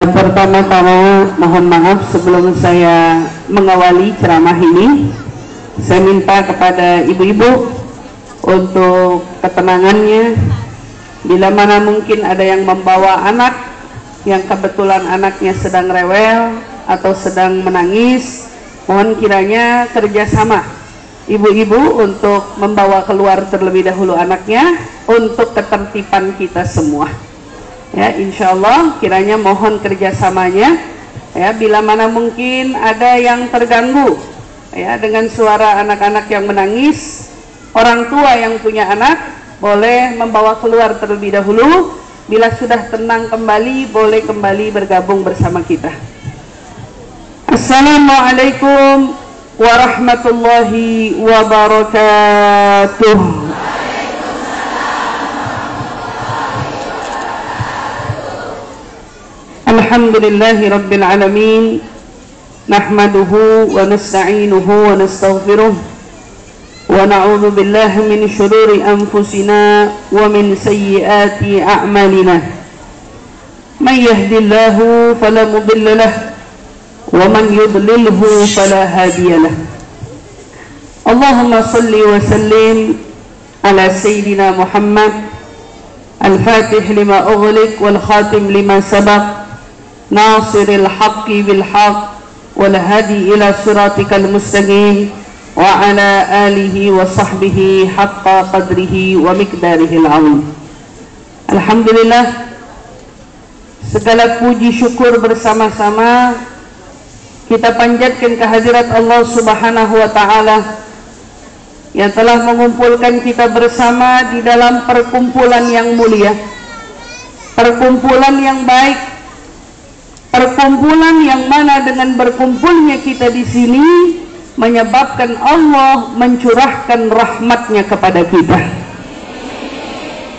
Pertama-tama mohon maaf sebelum saya mengawali ceramah ini. Saya minta kepada ibu-ibu untuk ketenangannya. Bila mana mungkin ada yang membawa anak yang kebetulan anaknya sedang rewel atau sedang menangis, mohon kiranya kerjasama ibu-ibu untuk membawa keluar terlebih dahulu anaknya untuk ketertiban kita semua. Ya, insya Allah kiranya mohon kerjasamanya. Ya, bila mana mungkin ada yang terganggu ya dengan suara anak-anak yang menangis, orang tua yang punya anak boleh membawa keluar terlebih dahulu. Bila sudah tenang kembali, boleh kembali bergabung bersama kita. Assalamualaikum warahmatullahi wabarakatuh. Alhamdulillahi Rabbil Alamin, nahmaduhu wa nasta'inuhu wa nastaghfiruh wa na'udhu billahi min syururi anfusina wa min sayyiati a'malina. Man yahdillahu fala mudilla lahu wa man yudlilhu fala hadiya lahu. Allahumma salli wa sallim ala Sayyidina Muhammad al-Fatih lima ughliq wal khatim lima sabaq nasiril haqqi bil haqq wal hadi ila siratikal mustaqim wa ala alihi wa sahbihi haqqa qadrihi wa miqdarihil azim. Alhamdulillah, segala puji syukur bersama-sama kita panjatkan kehadirat Allah Subhanahu wa taala yang telah mengumpulkan kita bersama di dalam perkumpulan yang mulia, perkumpulan yang baik, perkumpulan yang mana dengan berkumpulnya kita di sini menyebabkan Allah mencurahkan rahmatnya kepada kita.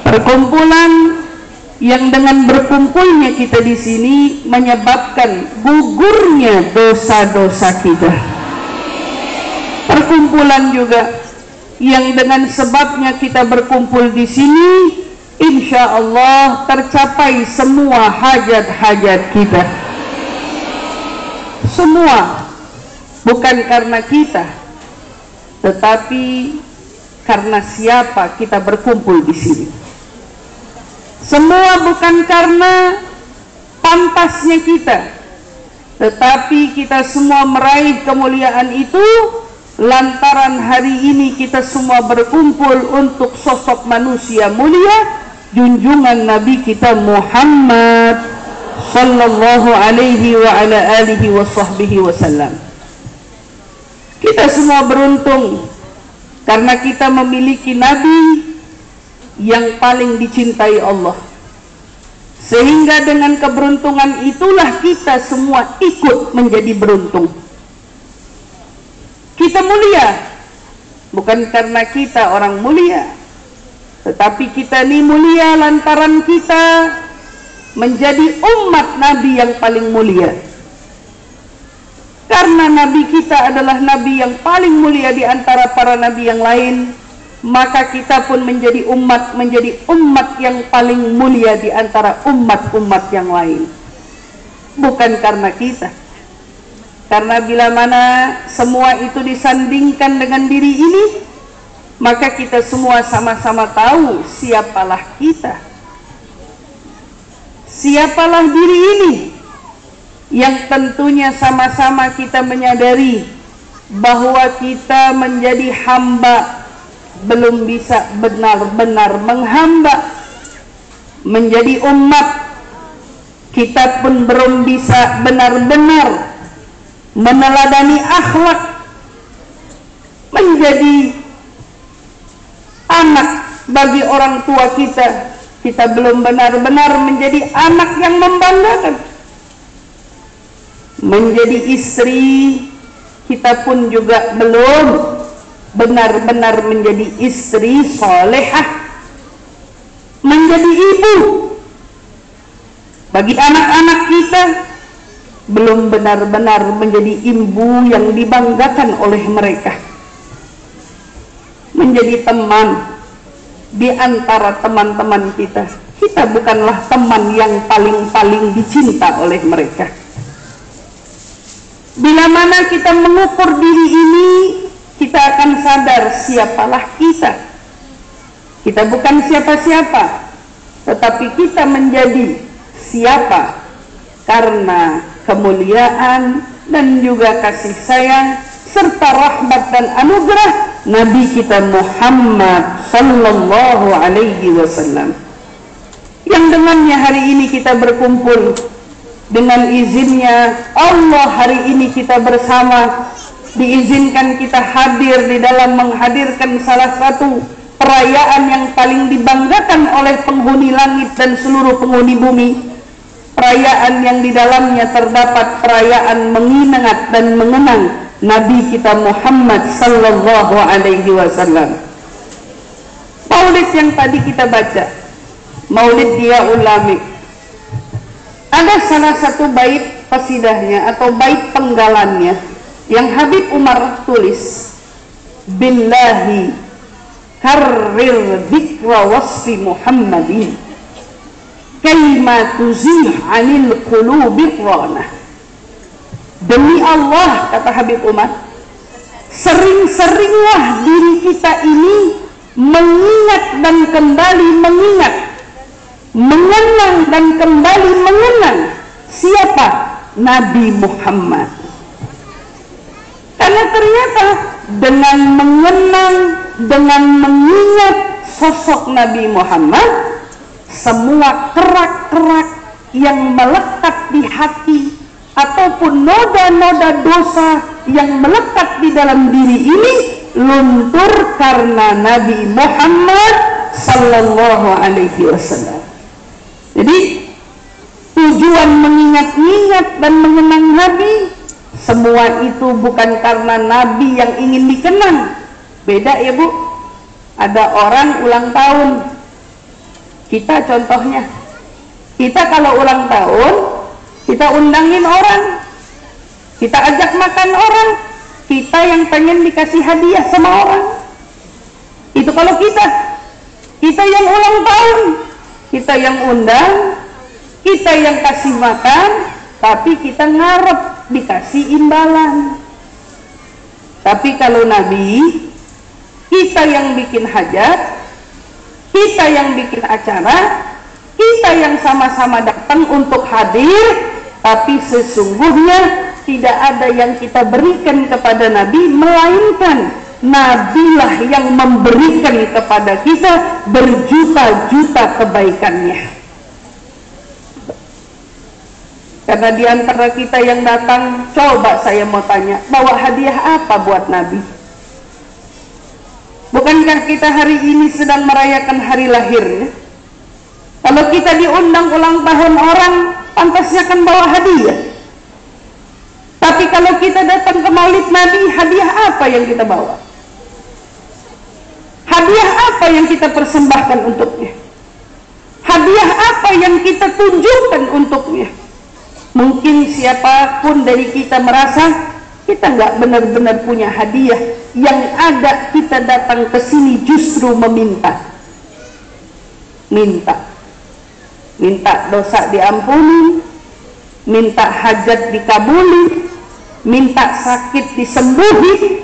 Perkumpulan yang dengan berkumpulnya kita di sini menyebabkan gugurnya dosa-dosa kita. Perkumpulan juga yang dengan sebabnya kita berkumpul di sini, insya Allah tercapai semua hajat-hajat kita. Semua bukan karena kita, tetapi karena siapa kita berkumpul di sini. Semua bukan karena pantasnya kita, tetapi kita semua meraih kemuliaan itu lantaran hari ini kita semua berkumpul untuk sosok manusia mulia, junjungan Nabi kita Muhammad sallallahu alaihi wa ala alihi wa sahbihi wasallam. Kita semua beruntung karena kita memiliki Nabi yang paling dicintai Allah, sehingga dengan keberuntungan itulah kita semua ikut menjadi beruntung. Kita mulia bukan karena kita orang mulia, tetapi kita ini mulia lantaran kita menjadi umat Nabi yang paling mulia. Karena Nabi kita adalah Nabi yang paling mulia di antara para Nabi yang lain, maka kita pun menjadi umat yang paling mulia di antara umat-umat yang lain. Bukan karena kita. Karena bila mana semua itu disandingkan dengan diri ini, maka kita semua sama-sama tahu siapalah kita. Siapalah diri ini, yang tentunya sama-sama kita menyadari bahwa kita menjadi hamba belum bisa benar-benar menghamba. Menjadi umat, kita pun belum bisa benar-benar meneladani akhlak. Menjadi anak bagi orang tua kita, kita belum benar-benar menjadi anak yang membanggakan. Menjadi istri, kita pun juga belum benar-benar menjadi istri solehah. Menjadi ibu bagi anak-anak kita, belum benar-benar menjadi ibu yang dibanggakan oleh mereka. Menjadi teman di antara teman-teman kita, kita bukanlah teman yang paling-paling dicinta oleh mereka. Bila mana kita mengukur diri ini, kita akan sadar siapalah kita. Kita bukan siapa-siapa, tetapi kita menjadi siapa karena kemuliaan dan juga kasih sayang serta rahmat dan anugerah Nabi kita Muhammad sallallahu alaihi wasallam, yang dengannya hari ini kita berkumpul. Dengan izinnya Allah hari ini kita bersama, diizinkan kita hadir di dalam menghadirkan salah satu perayaan yang paling dibanggakan oleh penghuni langit dan seluruh penghuni bumi, perayaan yang di dalamnya terdapat perayaan mengingat dan mengenang Nabi kita Muhammad sallallahu alaihi wasallam. Maulid yang tadi kita baca, Maulid Dia Ulami, ada salah satu bait qasidahnya atau bait penggalannya yang Habib Umar tulis, billahi karrir dzikra wasfi Muhammadin kaima tuzih anil qulubi rana. Demi Allah, kata Habib Umar, sering-seringlah diri kita ini mengingat dan kembali mengingat, mengenang dan kembali mengenang siapa? Nabi Muhammad. Karena ternyata dengan mengenang, dengan mengingat sosok Nabi Muhammad, semua kerak-kerak yang melekat di hati ataupun noda-noda dosa yang melekat di dalam diri ini luntur karena Nabi Muhammad sallallahu alaihi wasallam. Jadi tujuan mengingat-ingat dan mengenang Nabi, semua itu bukan karena Nabi yang ingin dikenang. Beda ya Bu, ada orang ulang tahun, kita contohnya, kita kalau ulang tahun, kita undangin orang, kita ajak makan orang, kita yang pengen dikasih hadiah sama orang. Itu kalau kita yang ulang tahun, kita yang undang, kita yang kasih makan, tapi kita ngarep dikasih imbalan. Tapi kalau Nabi, kita yang bikin hajat, kita yang bikin acara, kita yang sama-sama datang untuk hadir, tapi sesungguhnya tidak ada yang kita berikan kepada Nabi, melainkan Nabilah yang memberikan kepada kita berjuta-juta kebaikannya. Karena di antara kita yang datang, coba saya mau tanya, bawa hadiah apa buat Nabi? Bukankah kita hari ini sedang merayakan hari lahirnya? Kalau kita diundang ulang tahun orang, pantasnya kan bawa hadiah. Tapi kalau kita datang ke Maulid Nabi, hadiah apa yang kita bawa? Hadiah apa yang kita persembahkan untuknya? Hadiah apa yang kita tunjukkan untuknya? Mungkin siapapun dari kita merasa kita nggak benar-benar punya hadiah. Yang ada kita datang ke sini justru meminta. Minta dosa diampuni, minta hajat dikabuli, minta sakit disembuhi,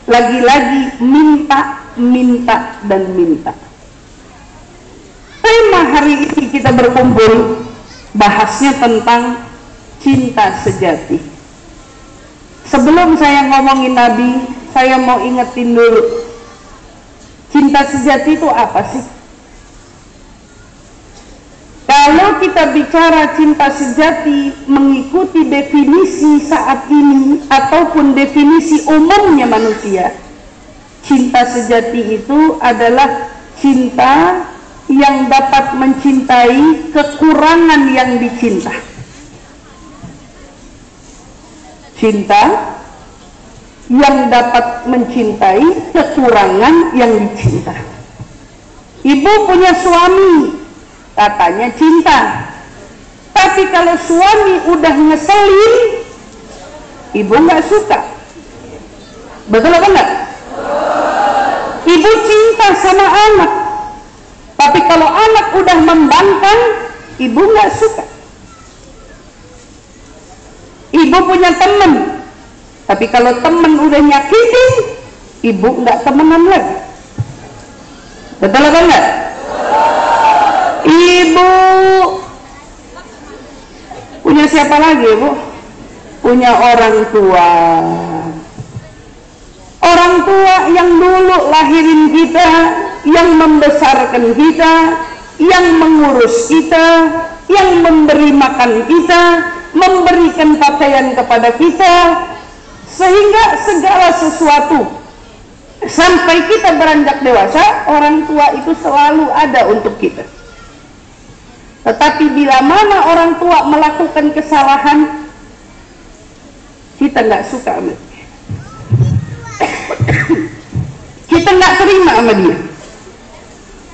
lagi-lagi minta dan minta. Tema hari ini kita berkumpul bahasnya tentang cinta sejati. Sebelum saya ngomongin Nabi, saya mau ingetin dulu, cinta sejati itu apa sih? Kalau kita bicara cinta sejati mengikuti definisi saat ini ataupun definisi umumnya manusia, cinta sejati itu adalah cinta yang dapat mencintai kekurangan yang dicinta. Cinta yang dapat mencintai kekurangan yang dicinta. Ibu punya suami, katanya cinta. Tapi kalau suami udah ngeselin, ibu nggak suka. Betul apa enggak? Ibu cinta sama anak, Tapi kalau anak udah membangkang, ibu nggak suka. Ibu punya teman, tapi kalau teman udah nyakitin, ibu nggak temenan lagi. Betul apa enggak? Ibu punya siapa lagi, ibu? Punya orang tua. Orang tua yang dulu lahirin kita, yang membesarkan kita, yang mengurus kita, yang memberi makan kita, memberikan pakaian kepada kita, sehingga segala sesuatu sampai kita beranjak dewasa, orang tua itu selalu ada untuk kita. Tetapi bila mana orang tua melakukan kesalahan, kita nggak suka sama dia. Kita nggak terima sama dia.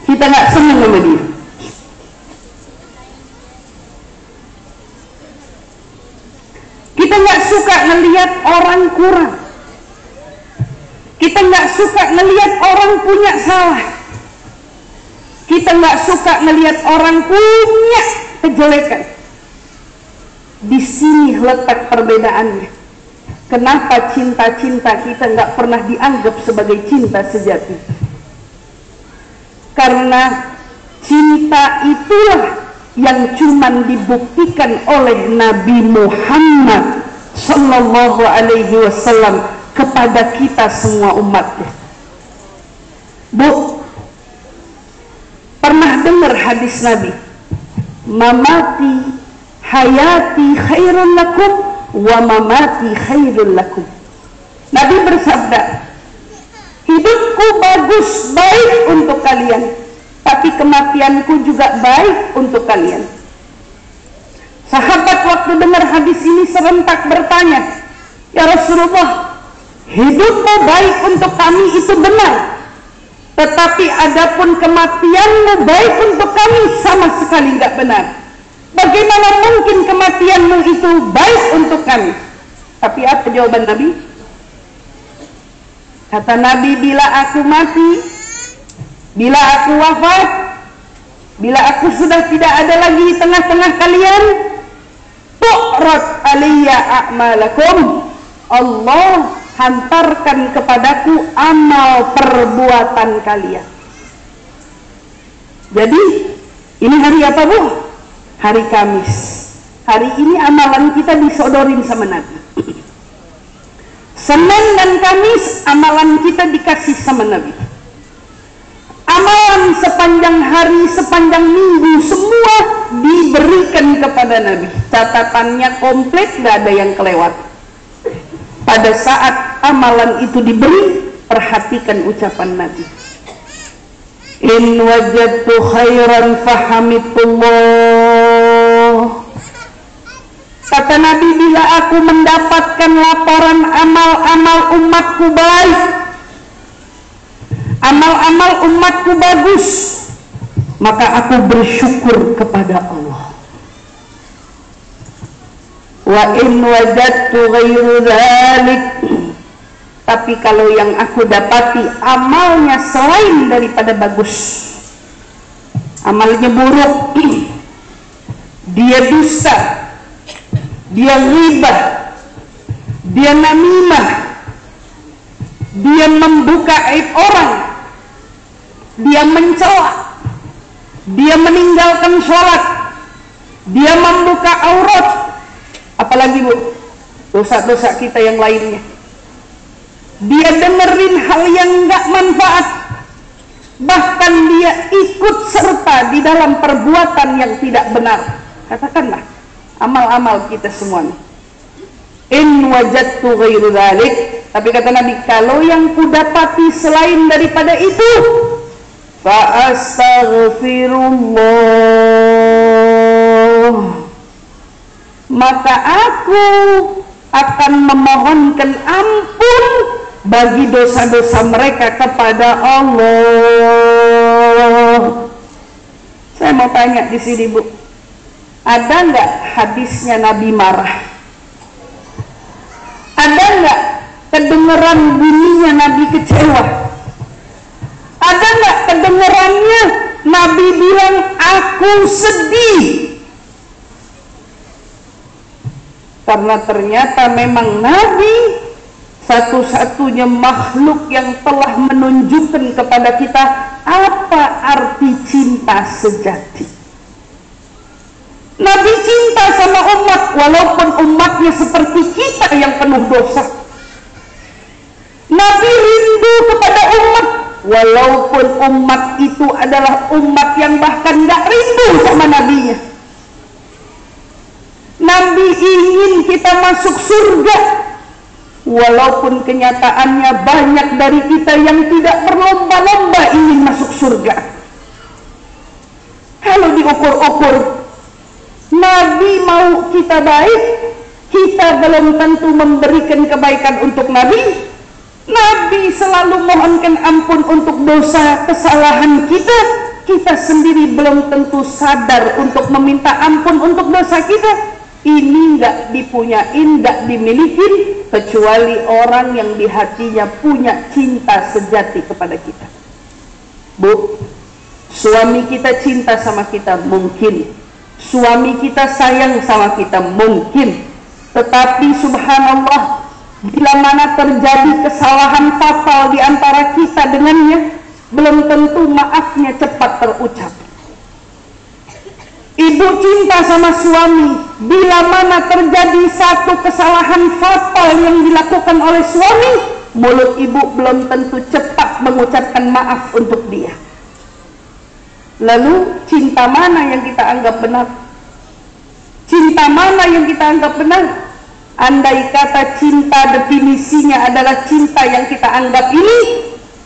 Kita nggak senang sama dia. Kita nggak suka ngelihat orang kurang. Kita nggak suka ngelihat orang punya salah. Kita nggak suka ngelihat orang punya kejelekan. Di sini letak perbedaannya. Kenapa cinta-cinta kita nggak pernah dianggap sebagai cinta sejati? Karena cinta itulah yang cuman dibuktikan oleh Nabi Muhammad Sallallahu Alaihi Wasallam kepada kita semua umatnya. Bu, pernah dengar hadis Nabi? Mamati hayati khairun lakum wa mamati khairun lakum. Nabi bersabda, hidupku bagus, baik untuk kalian, tapi kematianku juga baik untuk kalian. Sahabat waktu dengar hadis ini serentak bertanya, ya Rasulullah, hidupmu baik untuk kami itu benar, tetapi adapun kematianmu baik untuk kami sama sekali nggak benar. Bagaimana mungkin kematianmu itu baik untuk kami? Tapi apa jawaban Nabi? Kata Nabi, bila aku mati, bila aku wafat, bila aku sudah tidak ada lagi di tengah-tengah kalian, tu'rad aliyya a'malakum, Allah hantarkan kepadaku amal perbuatan kalian. Jadi ini hari apa, Bu? Hari Kamis. Hari ini amalan kita disodorin sama Nabi. Senin dan Kamis amalan kita dikasih sama Nabi. Amalan sepanjang hari, sepanjang minggu, semua diberikan kepada Nabi. Catatannya komplit, gak ada yang kelewat. Pada saat amalan itu diberi, perhatikan ucapan Nabi. In wajadtu khairan fahamidullah. Kata Nabi, bila aku mendapatkan laporan amal-amal umatku baik, amal-amal umatku bagus, maka aku bersyukur kepada Allah. Wa in wajadtu ghairu dzalik, tapi kalau yang aku dapati amalnya selain daripada bagus, amalnya buruk, dia dusta, dia ghibah, dia namimah, dia membuka aib orang, dia mencela, dia meninggalkan sholat, dia membuka aurat, apalagi Bu, dosa-dosa kita yang lainnya. Dia dengerin hal yang enggak manfaat, bahkan dia ikut serta di dalam perbuatan yang tidak benar. Katakanlah amal-amal kita semuanya. In wajadtu ghairu dzalik, tapi kata Nabi, kalau yang kudapati selain daripada itu, fa astaghfirullah, maka aku akan memohonkan ampun bagi dosa-dosa mereka kepada Allah. Saya mau tanya di sini, Bu, ada nggak hadisnya Nabi marah? Ada nggak kedengeran bunyinya Nabi kecewa? Ada nggak kedengerannya Nabi bilang, aku sedih. Karena ternyata memang Nabi satu-satunya makhluk yang telah menunjukkan kepada kita apa arti cinta sejati. Nabi cinta sama umat walaupun umatnya seperti kita yang penuh dosa. Nabi rindu kepada umat walaupun umat itu adalah umat yang bahkan gak rindu sama nabinya. Nabi ingin kita masuk surga walaupun kenyataannya banyak dari kita yang tidak berlomba-lomba ingin masuk surga. Kalau diukur-ukur, Nabi mau kita baik, kita belum tentu memberikan kebaikan untuk Nabi. Nabi selalu mohonkan ampun untuk dosa kesalahan kita. Kita sendiri belum tentu sadar untuk meminta ampun untuk dosa kita. Ini nggak dipunyain, nggak dimiliki kecuali orang yang di hatinya punya cinta sejati kepada kita. Bu, suami kita cinta sama kita mungkin, suami kita sayang sama kita mungkin, tetapi subhanallah, bila mana terjadi kesalahan fatal di antara kita dengannya, belum tentu maafnya cepat terucap. Ibu cinta sama suami, bila mana terjadi satu kesalahan fatal yang dilakukan oleh suami, mulut ibu belum tentu cepat mengucapkan maaf untuk dia. Lalu cinta mana yang kita anggap benar? Cinta mana yang kita anggap benar? Andai kata cinta definisinya adalah cinta yang kita anggap ini,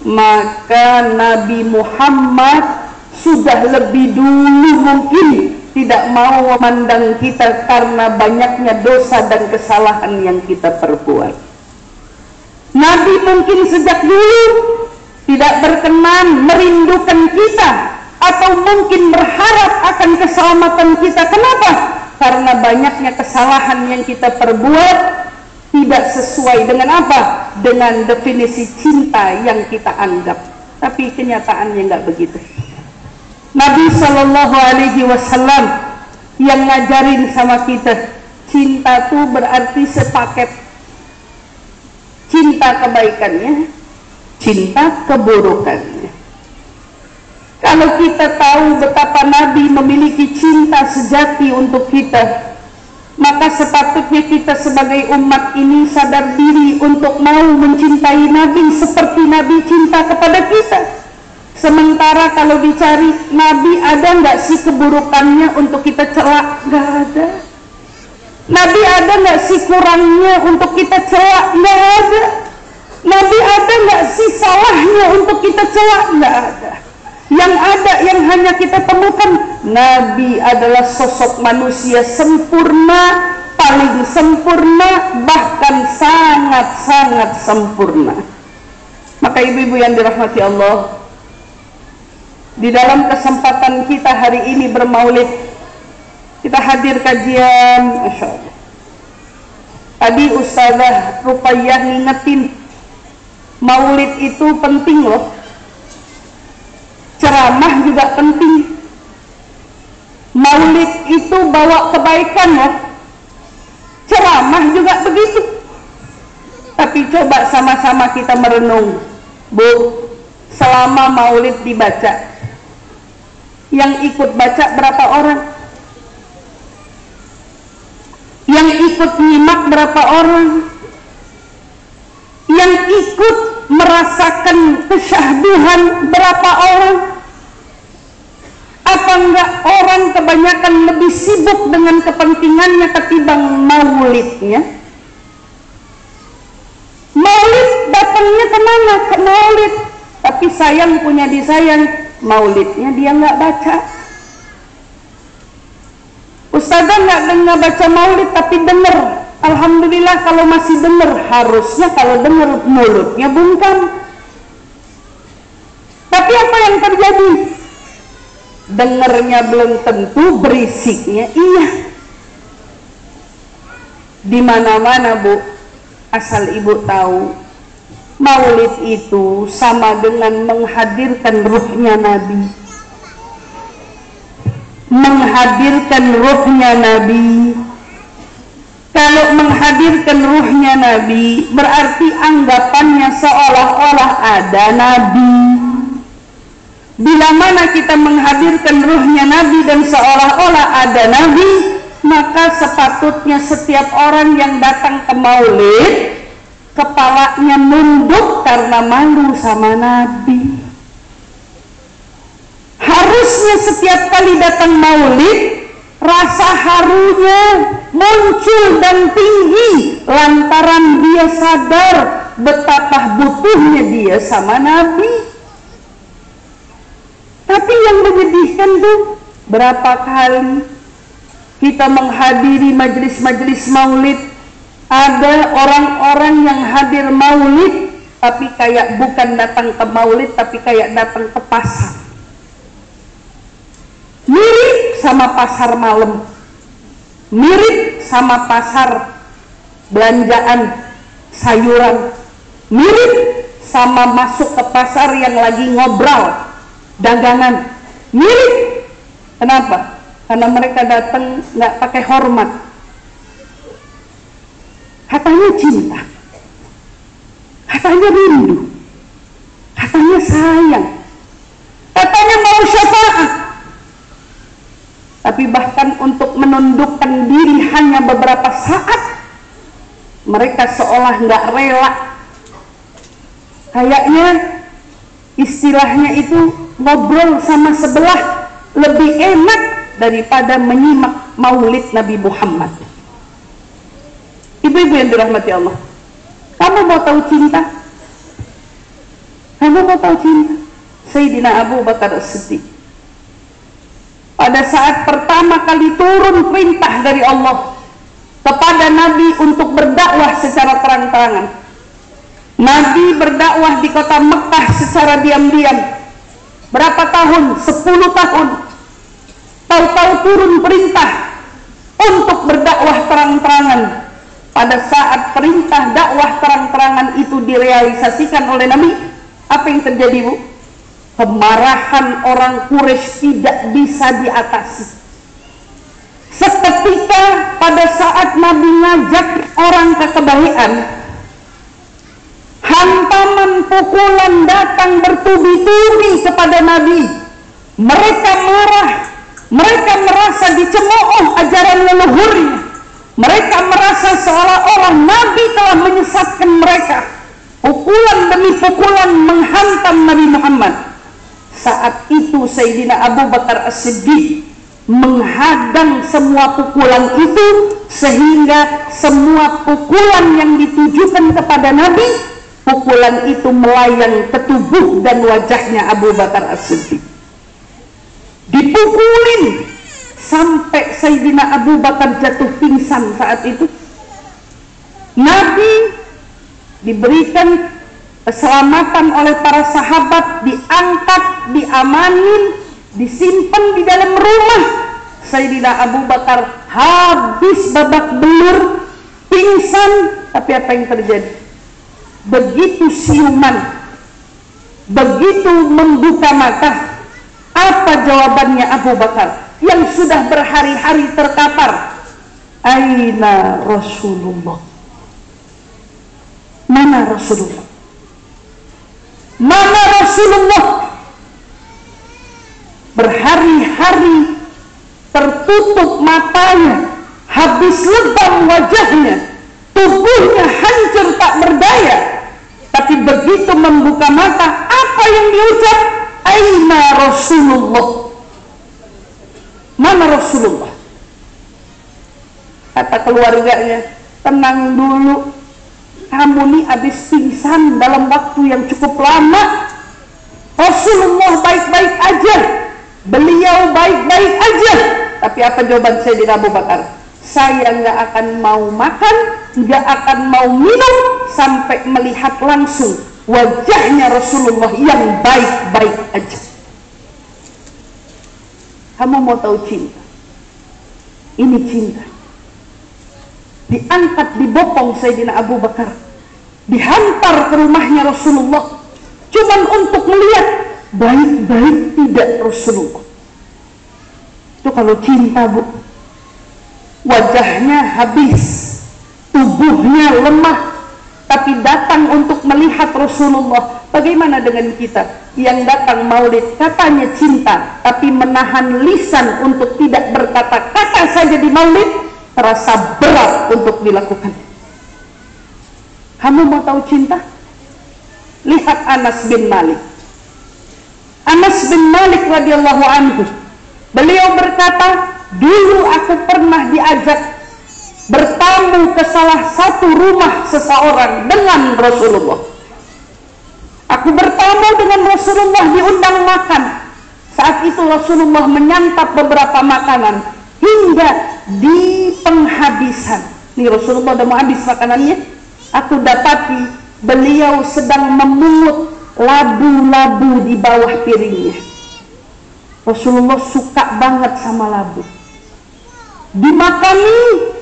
maka Nabi Muhammad sudah lebih dulu mungkin tidak mau memandang kita karena banyaknya dosa dan kesalahan yang kita perbuat. Nabi mungkin sejak dulu tidak berkenan merindukan kita atau mungkin berharap akan keselamatan kita. Kenapa? Karena banyaknya kesalahan yang kita perbuat tidak sesuai dengan apa? Dengan definisi cinta yang kita anggap. Tapi kenyataannya nggak begitu. Nabi Shallallahu Alaihi Wasallam yang ngajarin sama kita, cinta itu berarti sepaket. Cinta kebaikannya, cinta keburukannya. Kalau kita tahu betapa Nabi memiliki cinta sejati untuk kita, maka sepatutnya kita sebagai umat ini sadar diri untuk mau mencintai Nabi seperti Nabi cinta kepada kita. Sementara kalau dicari Nabi ada nggak sih keburukannya untuk kita celak? Nggak ada. Nabi ada nggak sih kurangnya untuk kita celak? Nggak ada. Nabi ada nggak sih salahnya untuk kita celak? Nggak ada. Yang ada, yang hanya kita temukan, Nabi adalah sosok manusia sempurna, paling sempurna, bahkan sangat-sangat sempurna. Maka ibu-ibu yang dirahmati Allah, di dalam kesempatan kita hari ini bermaulid, kita hadir kajian, Masya Allah. Tadi Ustazah Ruqayyah ngingetin, maulid itu penting loh. Ceramah juga penting. Maulid itu bawa kebaikan loh. Ceramah juga begitu. Tapi coba sama-sama kita merenung, Bu, selama maulid dibaca, yang ikut baca berapa orang? Yang ikut nyimak berapa orang? Yang ikut merasakan kesyahduhan berapa orang? Apa enggak orang kebanyakan lebih sibuk dengan kepentingannya ketimbang maulidnya? Maulid datangnya kemana? Ke maulid. Tapi sayang punya disayang, maulidnya dia nggak baca. Ustazah nggak baca maulid tapi dengar. Alhamdulillah kalau masih dengar. Harusnya kalau dengar mulutnya bungkam. Tapi apa yang terjadi? Dengarnya belum tentu, berisiknya iya. Di mana-mana Bu, asal ibu tahu, maulid itu sama dengan menghadirkan ruhnya Nabi. menghadirkan ruhnya Nabi. Kalau menghadirkan ruhnya Nabi, berarti anggapannya seolah-olah ada Nabi. Bila mana kita menghadirkan ruhnya Nabi dan seolah-olah ada Nabi, maka sepatutnya setiap orang yang datang ke maulid, kepalanya nunduk karena malu sama Nabi. Harusnya setiap kali datang maulid, rasa harunya muncul dan tinggi lantaran dia sadar betapa butuhnya dia sama Nabi. Tapi yang menyedihkan tuh, berapa kali kita menghadiri majelis-majelis maulid, ada orang-orang yang hadir maulid tapi kayak bukan datang ke maulid, tapi kayak datang ke pasar. Mirip sama pasar malam, mirip sama pasar belanjaan sayuran, mirip sama masuk ke pasar yang lagi ngobrol dagangan, mirip. Kenapa? Karena mereka datang nggak pakai hormat. Katanya cinta, katanya rindu, katanya sayang, katanya mau syafaat. Tapi bahkan untuk menundukkan diri hanya beberapa saat, mereka seolah nggak rela. Kayaknya istilahnya itu ngobrol sama sebelah lebih enak daripada menyimak maulid Nabi Muhammad. Ibu-ibu yang dirahmati Allah, kamu mau tahu cinta? Kamu mau tahu cinta? Sayyidina Abu Bakar As-Siddiq, pada saat pertama kali turun perintah dari Allah kepada Nabi untuk berdakwah secara terang-terangan, Nabi berdakwah di kota Mekah secara diam-diam. Berapa tahun? 10 tahun. Tahu-tahu turun perintah untuk berdakwah terang-terangan. Pada saat perintah dakwah terang-terangan itu direalisasikan oleh Nabi, apa yang terjadi, Bu? Kemarahan orang Quraisy tidak bisa diatasi. Seketika pada saat Nabi ngajak orang ke kebaikan, hantaman pukulan datang bertubi-tubi kepada Nabi. Mereka marah, mereka merasa dicemooh ajaran leluhurnya, mereka merasa seolah-olah Nabi telah menyesatkan mereka. Pukulan demi pukulan menghantam Nabi Muhammad. Saat itu Sayyidina Abu Bakar As-Siddiq menghadang semua pukulan itu, sehingga semua pukulan yang ditujukan kepada Nabi, pukulan itu melayang ke tubuh dan wajahnya Abu Bakar As-Siddiq. Dipukulin sampai Sayyidina Abu Bakar jatuh pingsan. Saat itu Nabi diberikan keselamatan oleh para sahabat, diangkat, diamanin, disimpan di dalam rumah. Sayyidina Abu Bakar habis babak belur, pingsan. Tapi apa yang terjadi? Begitu siuman, begitu membuka mata, apa jawabannya Abu Bakar yang sudah berhari-hari terkapar? Aina Rasulullah? Mana Rasulullah? Mana Rasulullah? Berhari-hari tertutup matanya, habis lebam wajahnya, tubuhnya hancur tak berdaya. Tapi begitu membuka mata, apa yang diucap? Aina Rasulullah? Mana Rasulullah? Kata keluarganya, tenang dulu, kamu nih habis pingsan dalam waktu yang cukup lama. Rasulullah baik-baik aja, beliau baik-baik aja. Tapi apa jawaban Sayyidina Abu Bakar? Saya nggak akan mau makan, nggak akan mau minum sampai melihat langsung wajahnya Rasulullah yang baik-baik aja. Kamu mau tahu cinta? Ini cinta. Diangkat, dibopong Sayyidina Abu Bakar, dihantar ke rumahnya Rasulullah, cuman untuk melihat baik-baik tidak Rasulullah. Itu kalau cinta, Bu. Wajahnya habis, tubuhnya lemah, tapi datang untuk melihat Rasulullah. Bagaimana dengan kita yang datang maulid, katanya cinta, tapi menahan lisan untuk tidak berkata-kata saja di maulid, terasa berat untuk dilakukan. Kamu mau tahu cinta? Lihat Anas bin Malik. Anas bin Malik radhiyallahu anhu, beliau berkata, dulu aku pernah diajak bertamu ke salah satu rumah seseorang dengan Rasulullah. Aku bertamu dengan Rasulullah, diundang makan. Saat itu Rasulullah menyantap beberapa makanan hingga di penghabisan. Nih Rasulullah udah mau habis makanannya. Aku dapati beliau sedang memungut labu-labu di bawah piringnya. Rasulullah suka banget sama labu. Dimakani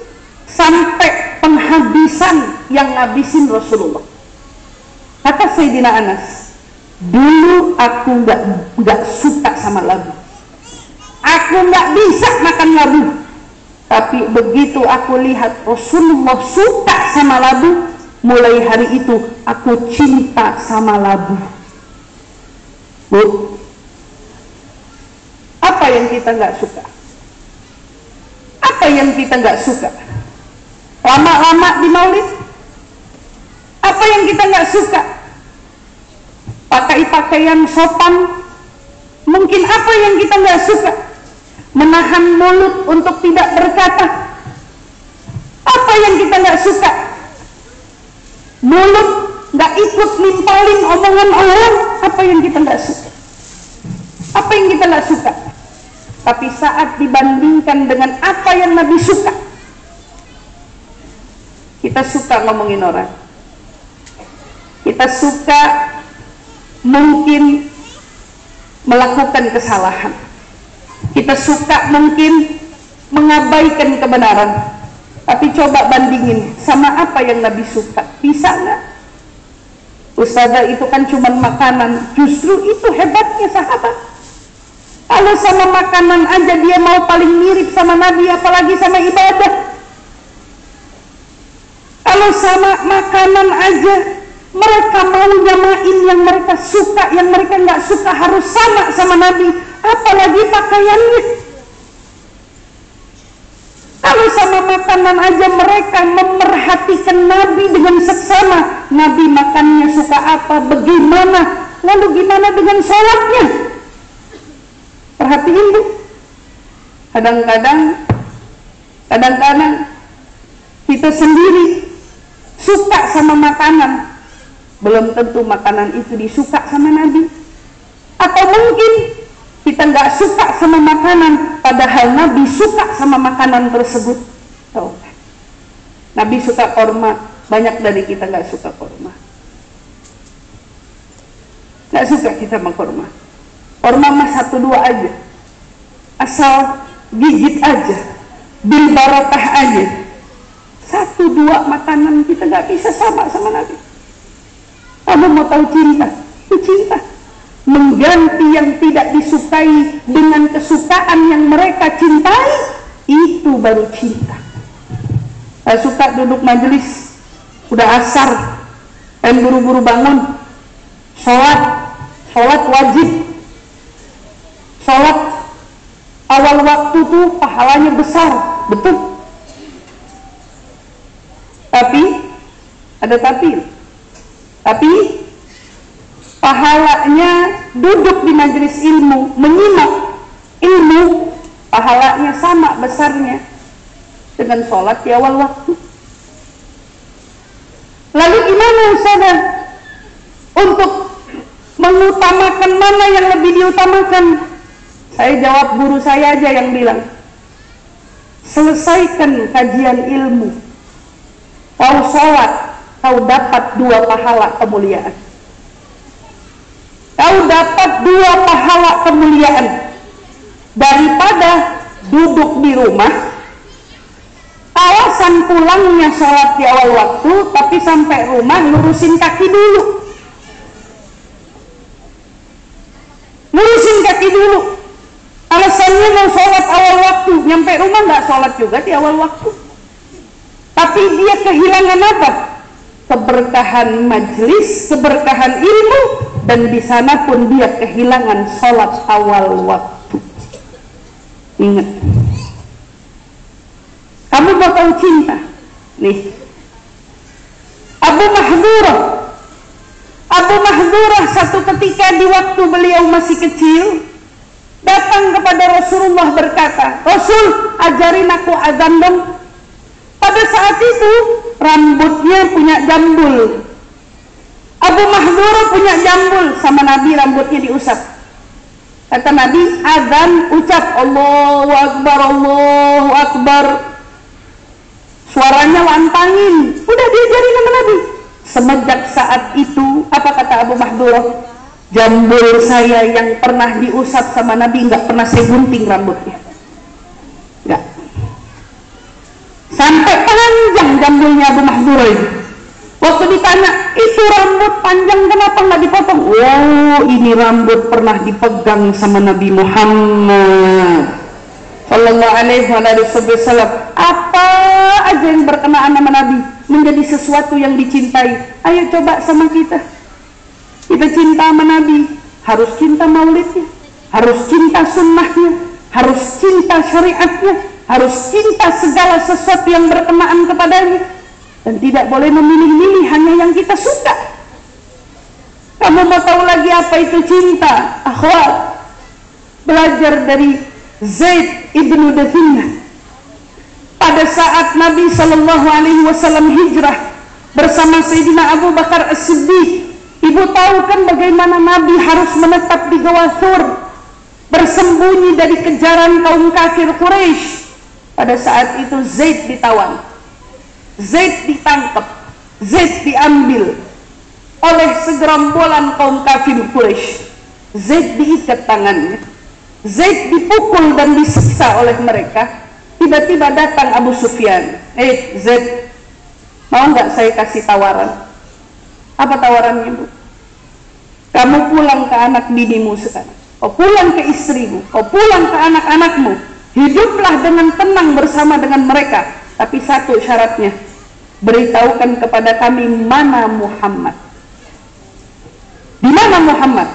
sampai penghabisan, yang ngabisin Rasulullah. Kata Sayyidina Anas, dulu aku nggak suka sama labu. Aku nggak bisa makan labu. Tapi begitu aku lihat Rasulullah suka sama labu, mulai hari itu aku cinta sama labu. Bu, apa yang kita nggak suka? Apa yang kita nggak suka? Lama-lama di maulid? Apa yang kita nggak suka? Pakai pakaian sopan? Mungkin apa yang kita nggak suka? Menahan mulut untuk tidak berkata? Apa yang kita nggak suka? Mulut nggak ikut nimpalin omongan orang? Apa yang kita nggak suka? Apa yang kita nggak suka? Tapi saat dibandingkan dengan apa yang Nabi suka, kita suka ngomongin orang. Kita suka mungkin melakukan kesalahan. Kita suka mungkin mengabaikan kebenaran. Tapi coba bandingin sama apa yang Nabi suka. Bisa nggak? Ustazah, itu kan cuma makanan. Justru itu hebatnya sahabat. Kalau sama makanan aja dia mau paling mirip sama Nabi, apalagi sama ibadah. Kalau sama makanan aja mereka mau nyamain yang mereka suka, yang mereka nggak suka harus sama Nabi, apalagi pakaiannya. Kalau sama makanan aja mereka memerhatikan Nabi dengan seksama, Nabi makannya suka apa, bagaimana, lalu gimana dengan sholatnya? Perhatiin, Bu. Kadang-kadang kita sendiri suka sama makanan, belum tentu makanan itu disuka sama Nabi. Atau mungkin kita nggak suka sama makanan, padahal Nabi suka sama makanan tersebut. Tahu? Nabi suka korma, banyak dari kita nggak suka korma. Nggak suka kita sama korma. Korma mah 1-2 aja, asal gigit aja, bil barokah aja. 1-2 makanan kita nggak bisa sama Nabi. Kamu mau tahu cinta? Itu cinta. Mengganti yang tidak disukai dengan kesukaan yang mereka cintai, itu baru cinta. Saya suka duduk majelis, udah asar, dan buru-buru bangun, sholat wajib. Sholat awal waktu tuh pahalanya besar, betul. Tapi ada tapi pahalanya duduk di majelis ilmu, menyimak ilmu, pahalanya sama besarnya dengan sholat di awal waktu. Lalu gimana saudara untuk mengutamakan mana yang lebih diutamakan? Saya jawab guru saya aja yang bilang, selesaikan kajian ilmu, kau sholat, kau dapat 2 pahala kemuliaan. Kau dapat 2 pahala kemuliaan daripada duduk di rumah, alasan pulangnya sholat di awal waktu, tapi sampai rumah lurusin kaki dulu. Lurusin kaki dulu. Alasannya mau sholat awal nyampe rumah nggak sholat juga di awal waktu. Tapi dia kehilangan apa? Keberkahan majlis, keberkahan ilmu, dan di sana pun dia kehilangan sholat awal waktu. Ingat, kamu bakal cinta. Nih, Abu Mahdurah satu ketika di waktu beliau masih kecil datang kepada Rasulullah berkata, Rasul, ajarin aku azan dong. Pada saat itu rambutnya punya jambul. Abu Mahdurah punya jambul, sama Nabi rambutnya diusap. Kata Nabi, azan ucap Allahu Akbar, Allahu Akbar. Suaranya lantangin. Udah diajarin sama Nabi. Semenjak saat itu, apa kata Abu Mahdurah? Jambul saya yang pernah diusap sama Nabi nggak pernah saya gunting rambutnya. Nggak. Sampai panjang jambulnya Abu Mahdurah itu. Waktu ditanya, itu rambut panjang kenapa nggak dipotong? Oh, ini rambut pernah dipegang sama Nabi Muhammad Sallallahu alaihi wasallam. Apa aja yang berkenaan sama Nabi menjadi sesuatu yang dicintai. Ayo coba sama kita. Kita cinta sama Nabi, harus cinta maulidnya, harus cinta sunnahnya, harus cinta syariatnya, harus cinta segala sesuatu yang berkenaan kepadanya, dan tidak boleh memilih-milih hanya yang kita suka. Kamu mau tahu lagi apa itu cinta? Akhwat, belajar dari Zaid ibnu Dathinah. Pada saat Nabi Shallallahu Alaihi Wasallam hijrah bersama Sayyidina Abu Bakar As-Siddiq, ibu tahu kan bagaimana Nabi harus menetap di Gua Thur, bersembunyi dari kejaran kaum kafir Quraisy. Pada saat itu Zaid ditawan, Zaid ditangkap, Zaid diambil oleh segerombolan kaum kafir Quraisy. Zaid diikat tangannya, Zaid dipukul dan disiksa oleh mereka. Tiba-tiba datang Abu Sufyan. Zaid, mau nggak saya kasih tawaran? Apa tawarannya, Bu? Kamu pulang ke anak binimu sekarang, kau pulang ke istrimu, kau pulang ke anak-anakmu, hiduplah dengan tenang bersama dengan mereka. Tapi satu syaratnya, beritahukan kepada kami mana Muhammad. Di mana Muhammad?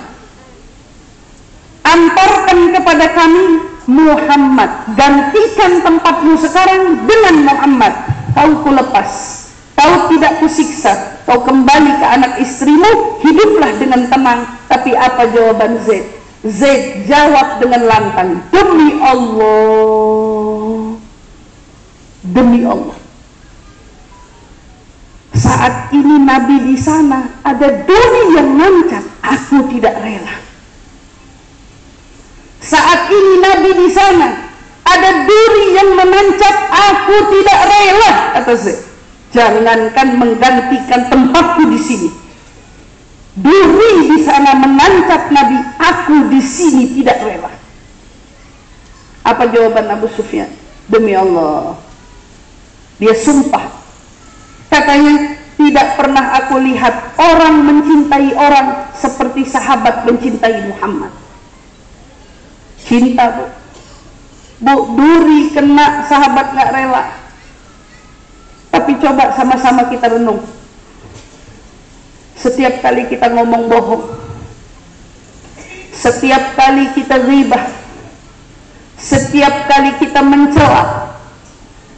Antarkan kepada kami Muhammad. Gantikan tempatmu sekarang dengan Muhammad. Kau kulepas, kau tidak kusiksa, kau kembali ke anak istrimu, hiduplah dengan tenang. Tapi apa jawaban Zaid? Zaid jawab dengan lantang, demi Allah, demi Allah, saat ini Nabi di sana ada duri yang mancat, aku tidak rela. Saat ini Nabi di sana ada duri yang memancat, aku tidak rela, kata Zaid. Jangankan menggantikan tempatku di sini, duri di sana mengancam Nabi, aku di sini tidak rela. Apa jawaban Abu Sufyan? Demi Allah, dia sumpah, katanya, tidak pernah aku lihat orang mencintai orang seperti sahabat mencintai Muhammad. Cinta, Bu. Bu, duri kena, sahabat gak rela. Tapi coba sama-sama kita renung. Setiap kali kita ngomong bohong, setiap kali kita ghibah, setiap kali kita mencela,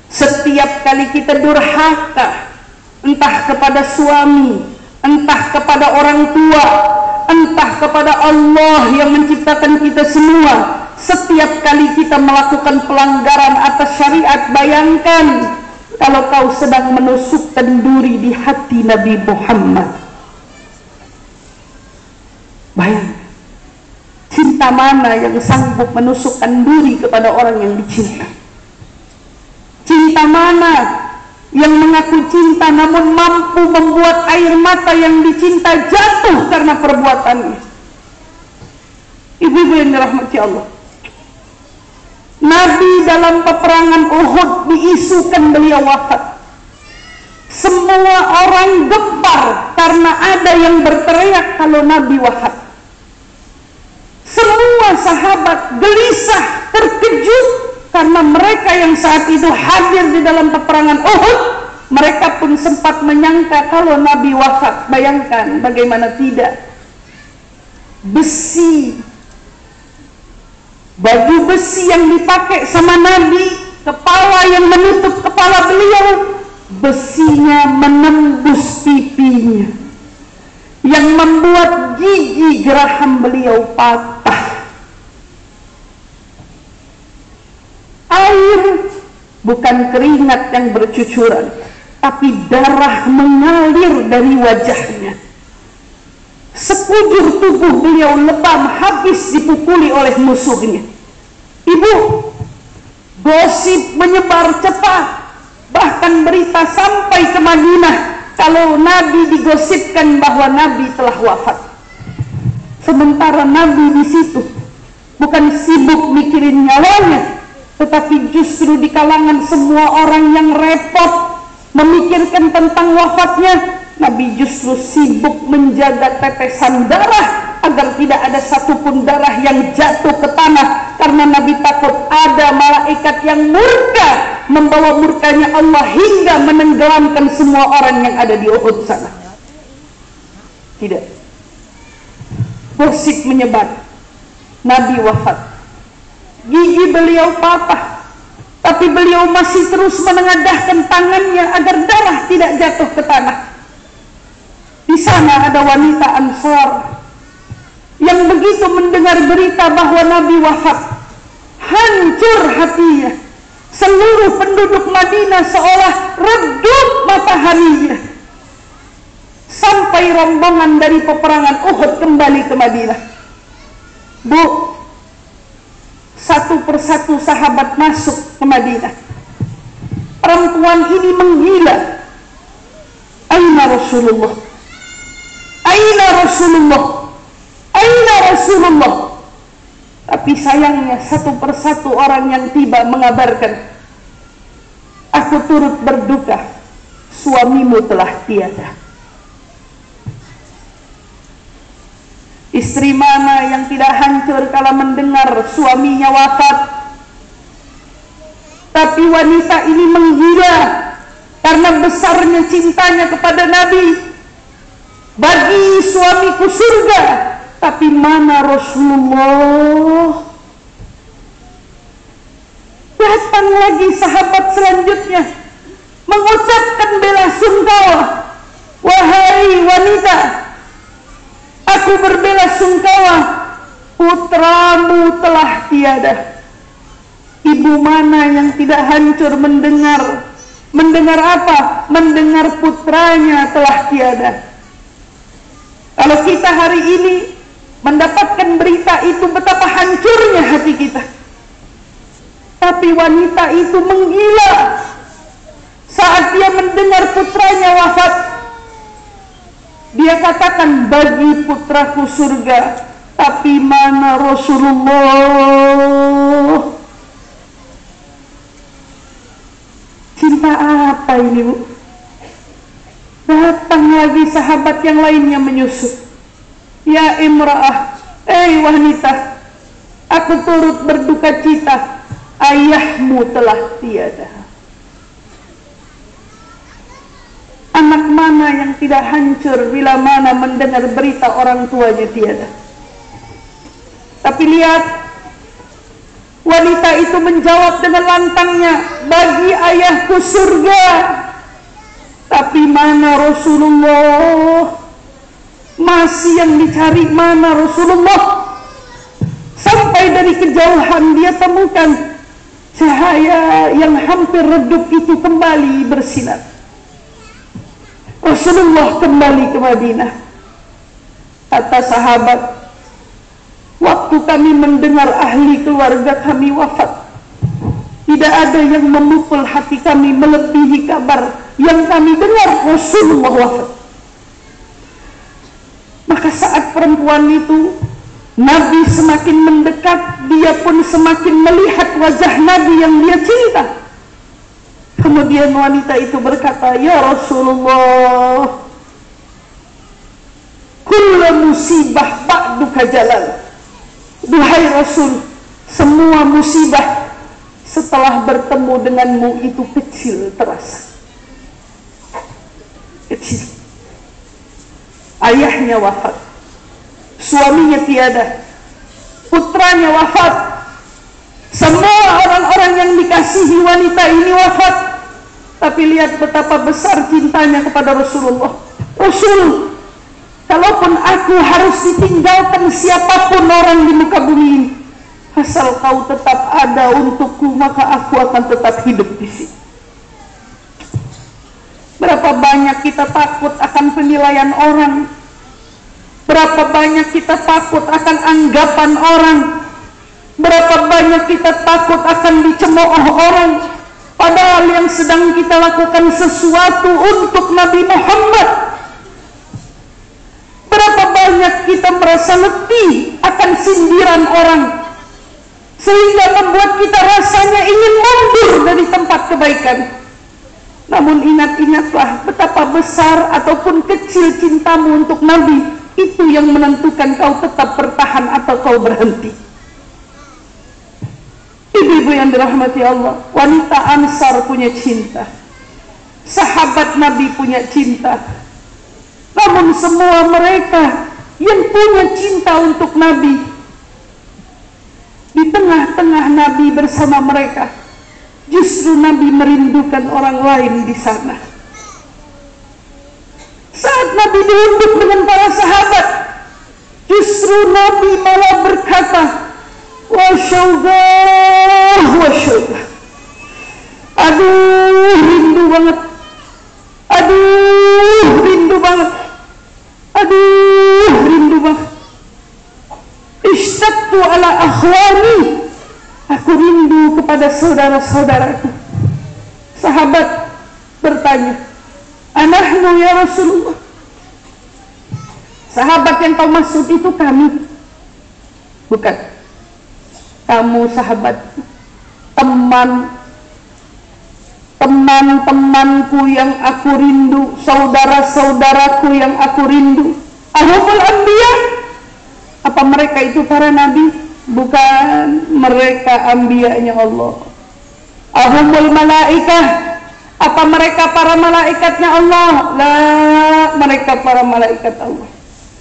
setiap kali kita durhaka, entah kepada suami, entah kepada orang tua, entah kepada Allah yang menciptakan kita semua. Setiap kali kita melakukan pelanggaran atas syariat, bayangkan kalau kau sedang menusukkan duri di hati Nabi Muhammad. Bayangkan, cinta mana yang sanggup menusukkan duri kepada orang yang dicinta? Cinta mana yang mengaku cinta namun mampu membuat air mata yang dicinta jatuh karena perbuatannya? Ibu-ibu yang dirahmati Allah, Nabi dalam peperangan Uhud diisukan beliau wafat. Semua orang gempar karena ada yang berteriak kalau Nabi wafat. Semua sahabat gelisah, terkejut karena karena mereka yang saat itu hadir di dalam peperangan Uhud, mereka pun sempat menyangka kalau Nabi wafat. Bayangkan bagaimana tidak. Besi, baju besi yang dipakai sama Nabi, kepala yang menutup kepala beliau, besinya menembus pipinya, yang membuat gigi geraham beliau patah. Air, bukan keringat yang bercucuran, tapi darah mengalir dari wajahnya. Sekujur tubuh beliau lebam, habis dipukuli oleh musuhnya. Ibu, gosip menyebar cepat, bahkan berita sampai ke Madinah kalau Nabi digosipkan bahwa Nabi telah wafat. Sementara Nabi di situ bukan sibuk mikirin nyawanya, tetapi justru di kalangan semua orang yang repot memikirkan tentang wafatnya, Nabi justru sibuk menjaga tetesan darah agar tidak ada satupun darah yang jatuh ke tanah, karena Nabi takut ada malaikat yang murka membawa murkanya Allah hingga menenggelamkan semua orang yang ada di Uhud sana. Tidak. Gosip menyebar, Nabi wafat. Gigi beliau patah, tapi beliau masih terus menengadahkan tangannya agar darah tidak jatuh ke tanah. Di sana ada wanita Ansar yang begitu mendengar berita bahwa Nabi wafat, hancur hatinya. Seluruh penduduk Madinah seolah redup mataharinya. Sampai rombongan dari peperangan Uhud kembali ke Madinah. Bu, satu persatu sahabat masuk ke Madinah. Perempuan ini menggila. Aina Rasulullah? Aina Rasulullah? Aina Rasulullah? Tapi sayangnya satu persatu orang yang tiba mengabarkan, aku turut berduka, suamimu telah tiada. Istri mana yang tidak hancur kala mendengar suaminya wafat? Tapi wanita ini menggila karena besarnya cintanya kepada Nabi. Bagi suamiku surga, tapi mana Rasulullah? Datang lagi sahabat selanjutnya mengucapkan bela sungkawa. Wahai wanita, aku berbela sungkawa, putramu telah tiada. Ibu mana yang tidak hancur mendengar apa? Mendengar putranya telah tiada. Kalau kita hari ini mendapatkan berita itu, betapa hancurnya hati kita. Tapi wanita itu menggila saat dia mendengar putranya wafat. Dia katakan, bagi putraku surga, tapi mana Rasulullah? Cinta apa ini, Bu? Datang lagi sahabat yang lainnya menyusup. Ya imra'ah, wanita, aku turut berduka cita, ayahmu telah tiada. Anak mana yang tidak hancur bila mana mendengar berita orang tuanya tiada? Tapi lihat, wanita itu menjawab dengan lantangnya, bagi ayahku surga, tapi mana Rasulullah? Masih yang dicari mana Rasulullah? Sampai dari kejauhan dia temukan cahaya yang hampir redup itu kembali bersinar. Rasulullah kembali ke Madinah. Kata sahabat, waktu kami mendengar ahli keluarga kami wafat, tidak ada yang memukul hati kami melebihi kabar yang kami dengar Rasulullah wafat. Maka saat perempuan itu, Nabi semakin mendekat, dia pun semakin melihat wajah Nabi yang dia cinta. Kemudian wanita itu berkata, ya Rasulullah, kullu musibah ba'duka jalal. Duhai Rasul, semua musibah setelah bertemu denganmu itu kecil terasa. Kecil. Ayahnya wafat, suaminya tiada, putranya wafat, semua orang-orang yang dikasihi wanita ini wafat. Tapi lihat betapa besar cintanya kepada Rasulullah. Rasul, kalaupun aku harus ditinggalkan siapapun orang di muka bumi ini, asal kau tetap ada untukku, maka aku akan tetap hidup di sini. Berapa banyak kita takut akan penilaian orang, berapa banyak kita takut akan anggapan orang, berapa banyak kita takut akan dicemooh orang, padahal yang sedang kita lakukan sesuatu untuk Nabi Muhammad. Berapa banyak kita merasa letih akan sindiran orang, sehingga membuat kita rasanya ingin mundur dari tempat kebaikan. Namun ingat-ingatlah betapa besar ataupun kecil cintamu untuk Nabi, itu yang menentukan kau tetap bertahan atau kau berhenti. Ibu-ibu yang dirahmati Allah, wanita Ansar punya cinta, sahabat Nabi punya cinta. Namun semua mereka yang punya cinta untuk Nabi, di tengah-tengah Nabi bersama mereka, justru Nabi merindukan orang lain di sana. Saat Nabi duduk dengan para sahabat, justru Nabi malah berkata, wasyaudah, wasyaudah. Aduh, rindu banget. Aduh, rindu banget. Aduh, rindu banget. Ishtaqtu ala akhwani. Aku rindu kepada saudara-saudaraku. Sahabat bertanya, anahnu ya Rasulullah. Sahabat yang kau maksud itu kami? Bukan. Kamu sahabat, teman-temanku yang aku rindu, saudara-saudaraku yang aku rindu. Ahumul anbiya? Apa mereka itu para nabi? Bukan, mereka anbiyanya Allah. Ahumul malaikah? Apa mereka para malaikatnya Allah? Lah, mereka para malaikat Allah.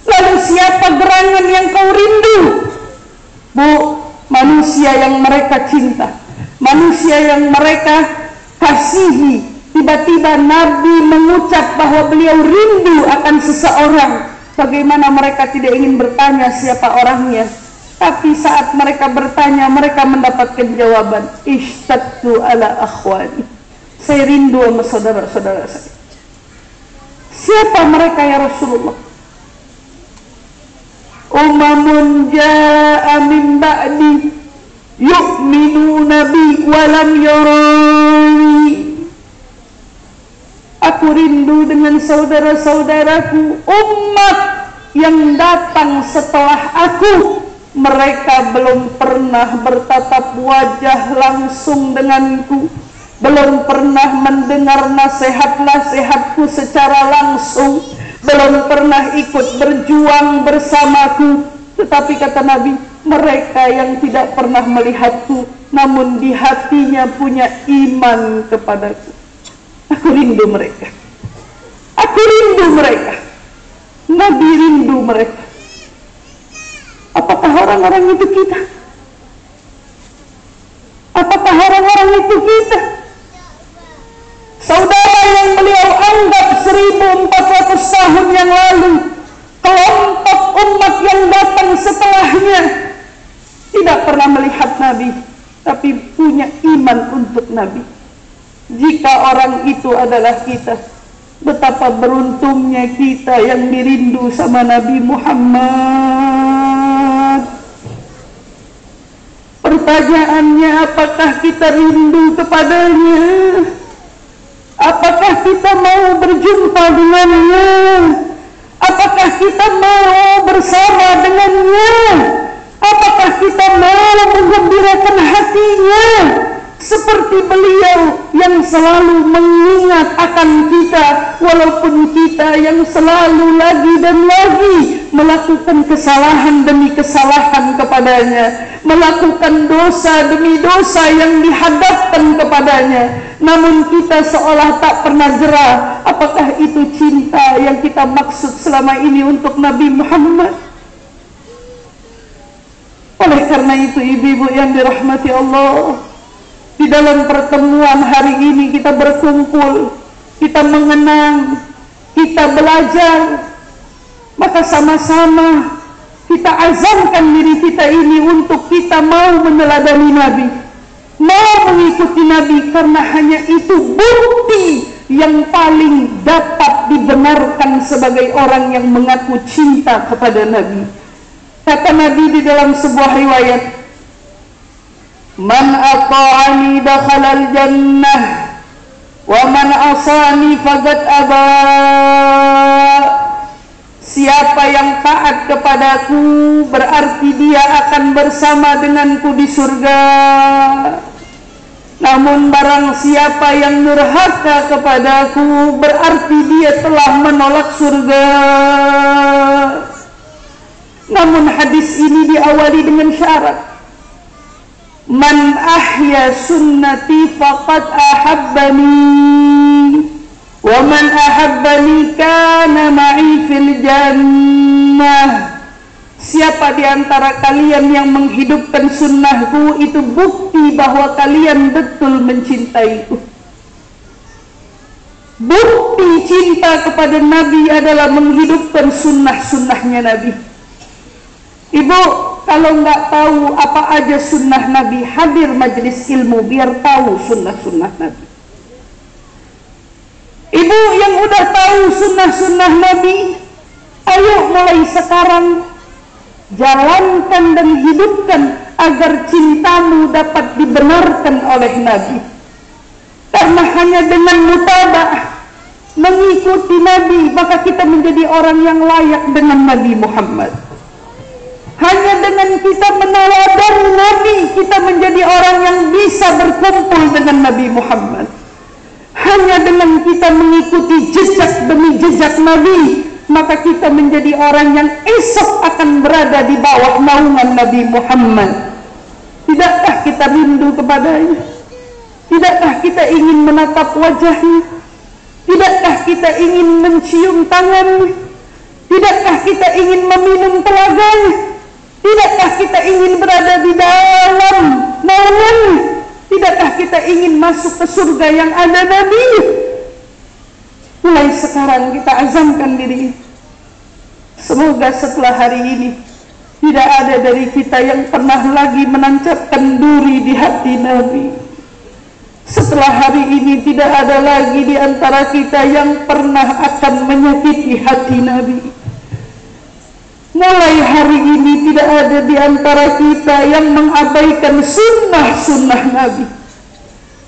Lalu siapa gerangan yang kau rindu? Bu, manusia yang mereka cinta, manusia yang mereka kasihi. Tiba-tiba Nabi mengucap bahwa beliau rindu akan seseorang. Bagaimana mereka tidak ingin bertanya siapa orangnya? Tapi saat mereka bertanya, mereka mendapatkan jawaban. Ishtaqtu ala akhwani. Saya rindu sama saudara-saudara saya. Siapa mereka ya Rasulullah? Umamun ja'a min ba'di yu'minuna bi walam yarawi. Aku rindu dengan saudara-saudaraku, umat yang datang setelah aku. Mereka belum pernah bertatap wajah langsung denganku, belum pernah mendengar nasihat-nasihatku secara langsung, belum pernah ikut berjuang bersamaku. Tetapi kata Nabi, mereka yang tidak pernah melihatku, namun di hatinya punya iman kepadaku. Aku rindu mereka. Aku rindu mereka. Nabi rindu mereka. Apakah orang-orang itu kita? Apakah orang-orang itu kita? Saudara yang beliau anggap 1400 tahun yang lalu, kelompok umat yang datang setelahnya, tidak pernah melihat Nabi, tapi punya iman untuk Nabi. Jika orang itu adalah kita, betapa beruntungnya kita yang dirindu sama Nabi Muhammad. Pertanyaannya, apakah kita rindu kepadanya? Apakah kita mau berjumpa dengannya? Apakah kita mau bersama dengannya? Apakah kita mau menggembirakan hatinya? Seperti beliau yang selalu mengingat akan kita, walaupun kita kita yang selalu lagi dan lagi melakukan kesalahan demi kesalahan kepadanya, melakukan dosa demi dosa yang dihadapkan kepadanya, namun kita seolah tak pernah jera. Apakah itu cinta yang kita maksud selama ini untuk Nabi Muhammad? Oleh karena itu, ibu-ibu yang dirahmati Allah, di dalam pertemuan hari ini kita berkumpul, kita mengenang, kita belajar, maka sama-sama kita azamkan diri kita ini untuk kita mau meneladani Nabi, mau mengikuti Nabi, karena hanya itu bukti yang paling dapat dibenarkan sebagai orang yang mengaku cinta kepada Nabi. Kata Nabi di dalam sebuah riwayat, "Man ata'ani dakhalal jannah wa man asani faqad aba." Siapa yang taat kepadaku berarti dia akan bersama denganku di surga. Namun barang siapa yang durhaka kepadaku berarti dia telah menolak surga. Namun hadis ini diawali dengan syarat, "Man ahya sunnati faqad ahabbani, wa man ahabbani kana ma'i fil jannah." Siapa di antara kalian yang menghidupkan sunnahku, itu bukti bahwa kalian betul mencintaiku. Bukti cinta kepada Nabi adalah menghidupkan sunnah-sunnahnya Nabi. Ibu, kalau nggak tahu apa aja sunnah Nabi, hadir majelis ilmu biar tahu sunnah-sunnah Nabi. Ibu yang udah tahu sunnah-sunnah Nabi, ayo mulai sekarang jalankan dan hidupkan agar cintamu dapat dibenarkan oleh Nabi. Karena hanya dengan mutaba'ah, mengikuti Nabi, maka kita menjadi orang yang layak dengan Nabi Muhammad. Hanya dengan kita meneladani Nabi, kita menjadi orang yang bisa berkumpul dengan Nabi Muhammad. Hanya dengan kita mengikuti jejak demi jejak Nabi, maka kita menjadi orang yang esok akan berada di bawah naungan Nabi Muhammad. Tidakkah kita rindu kepadanya? Tidakkah kita ingin menatap wajahnya? Tidakkah kita ingin mencium tangannya? Tidakkah kita ingin meminum telaganya? Tidakkah kita ingin berada di dalam naungannya? Tidakkah kita ingin masuk ke surga yang ada Nabi? Mulai sekarang kita azamkan diri. Semoga setelah hari ini tidak ada dari kita yang pernah lagi menancapkan duri di hati Nabi. Setelah hari ini tidak ada lagi di antara kita yang pernah akan menyakiti hati Nabi. Mulai hari ini tidak ada di antara kita yang mengabaikan sunnah-sunnah Nabi.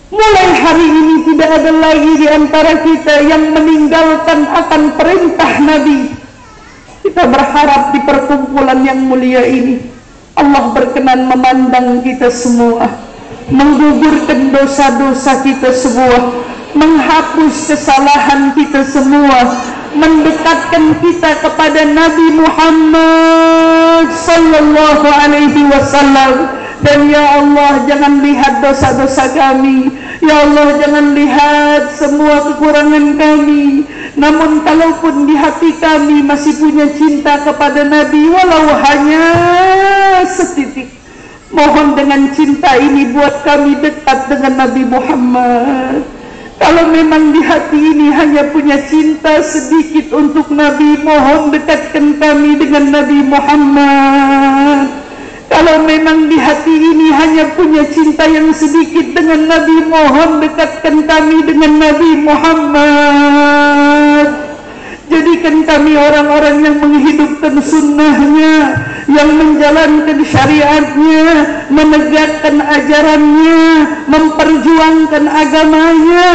Mulai hari ini tidak ada lagi di antara kita yang meninggalkan akan perintah Nabi. Kita berharap di perkumpulan yang mulia ini Allah berkenan memandang kita semua, menggugurkan dosa-dosa kita semua, menghapus kesalahan kita semua, mendekatkan kita kepada Nabi Muhammad sallallahu alaihi wasallam. Dan ya Allah, jangan lihat dosa-dosa kami, ya Allah, jangan lihat semua kekurangan kami, namun kalaupun di hati kami masih punya cinta kepada Nabi walau hanya setitik, mohon dengan cinta ini buat kami dekat dengan Nabi Muhammad. Kalau memang di hati ini hanya punya cinta sedikit untuk Nabi, mohon dekatkan kami dengan Nabi Muhammad. Kalau memang di hati ini hanya punya cinta yang sedikit dengan Nabi, mohon dekatkan kami dengan Nabi Muhammad. Jadikan kami orang-orang yang menghidupkan sunnahnya, yang menjalankan syariatnya, menegakkan ajarannya, memperjuangkan agamanya,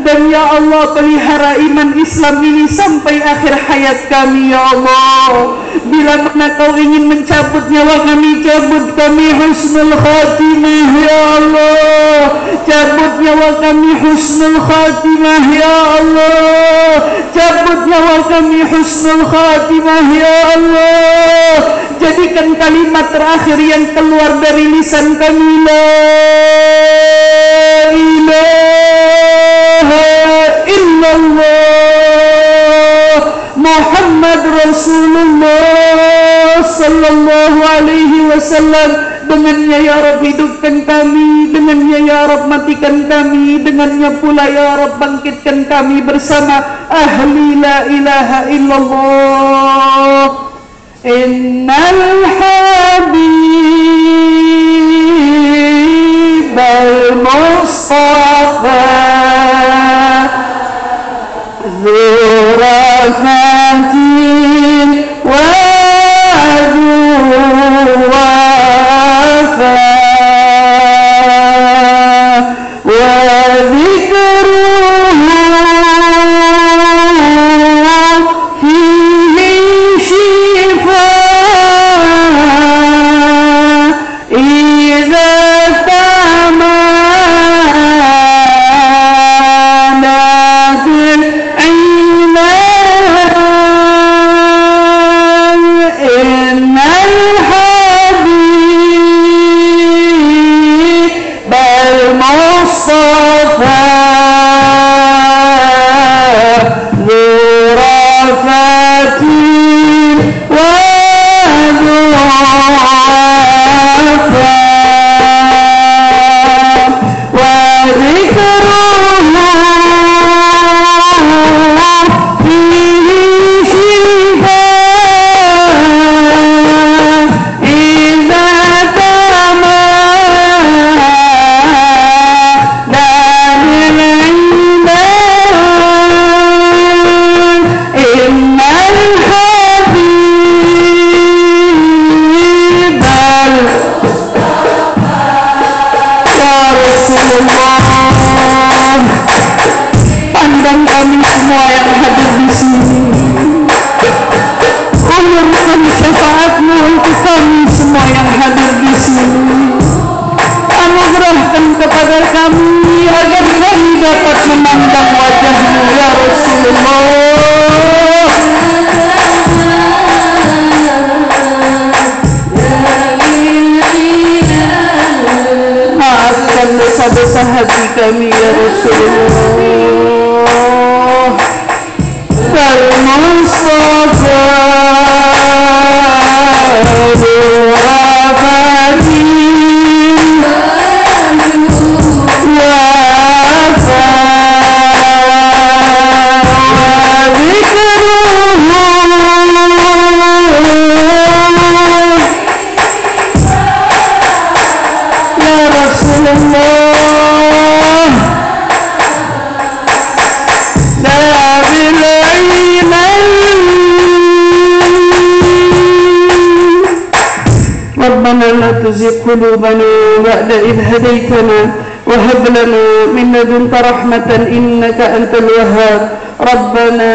dan ya Allah pelihara iman Islam ini sampai akhir hayat kami ya Allah. Bila mana kau ingin mencabut nyawa kami, cabut kami husnul khatimah ya Allah. Cabut nyawa kami husnul khatimah ya Allah. Cabut nyawa kami husnul khatimah ya Allah. Jadikan kalimat terakhir yang keluar dari lisan kami la ilaha illallah Muhammad Rasulullah sallallahu alaihi wasallam. Dengannya ya Rabb hidupkan kami, dengannya ya Rabb matikan kami, dengannya pula ya Rabb bangkitkan kami bersama ahli la ilaha illallah. Innal habib al-mustafa zurafatin wa duwafa wa dhikruhu fihi shifa idza tamanat innal habib al-mustafa zurafatin wa du'afa wa dhikruhu fihi shifa idza tamanat innal habib ya Rasulullah. Pandang kami semua yang hadir di sini, ulurkan syafaatmu untuk kami semua yang hadir di sini. Anugerahkan kepada kami agar kami dapat memandang wajahmu ya Rasulullah. Maafkan dosa-dosa hati kami ya Rasulullah. Al-Mustafa Durafatin Wafa Zikruhu ya Rasulullah. La ربنا لا تزغ قلوبنا بعد إذ هديتنا وهب لنا من لدنك رحمة إنك أنت الوهاب. ربنا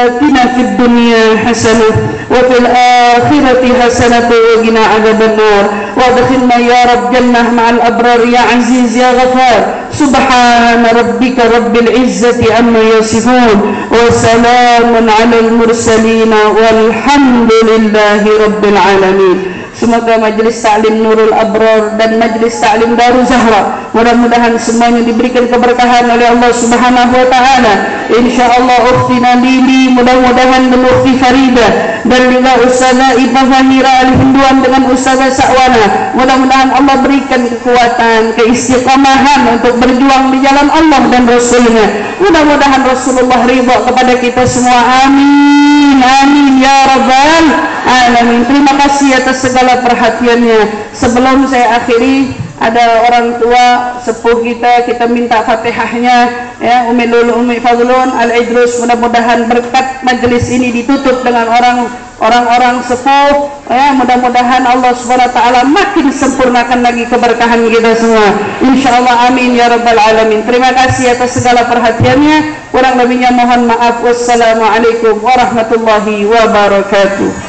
آتنا في الدنيا حسنة وفي الآخرة حسنة وقنا عذاب النار وادخلنا يا رب جنة مع الأبرار يا عزيز يا غفار. سبحان ربك رب العزة عما يصفون وسلام على المرسلين والحمد لله رب العالمين. Semoga Majelis Ta'lim Nurul Abrar dan Majelis Ta'lim Darul Zahra mudah-mudahan semuanya diberikan keberkahan oleh Allah Subhanahu wa taala. Insyaallah ukhtina Lili, mudah-mudahan dan ukhti Farida dan juga Ustazah Ibnu Famira Al-Hinduan dengan Ustazah Sa'wana, mudah-mudahan Allah berikan kekuatan, keistiqamahan untuk berjuang di jalan Allah dan Rasulnya. Mudah-mudahan Rasulullah ridha kepada kita semua. Amin amin ya rabbal alamin. Terima kasih atas segala perhatiannya. Sebelum saya akhiri, ada orang tua sepuh kita minta Fatihahnya ya, Umi Lulu, Umi Fadlun, Al Idrus. Mudah-mudahan berkat majelis ini ditutup dengan orang orang-orang sepuh. Mudah-mudahan Allah Subhanahu wa taala makin sempurnakan lagi keberkahan kita semua. Insyaallah, amin ya rabbal alamin. Terima kasih atas segala perhatiannya. Kurang lebihnya mohon maaf. Wassalamualaikum warahmatullahi wabarakatuh.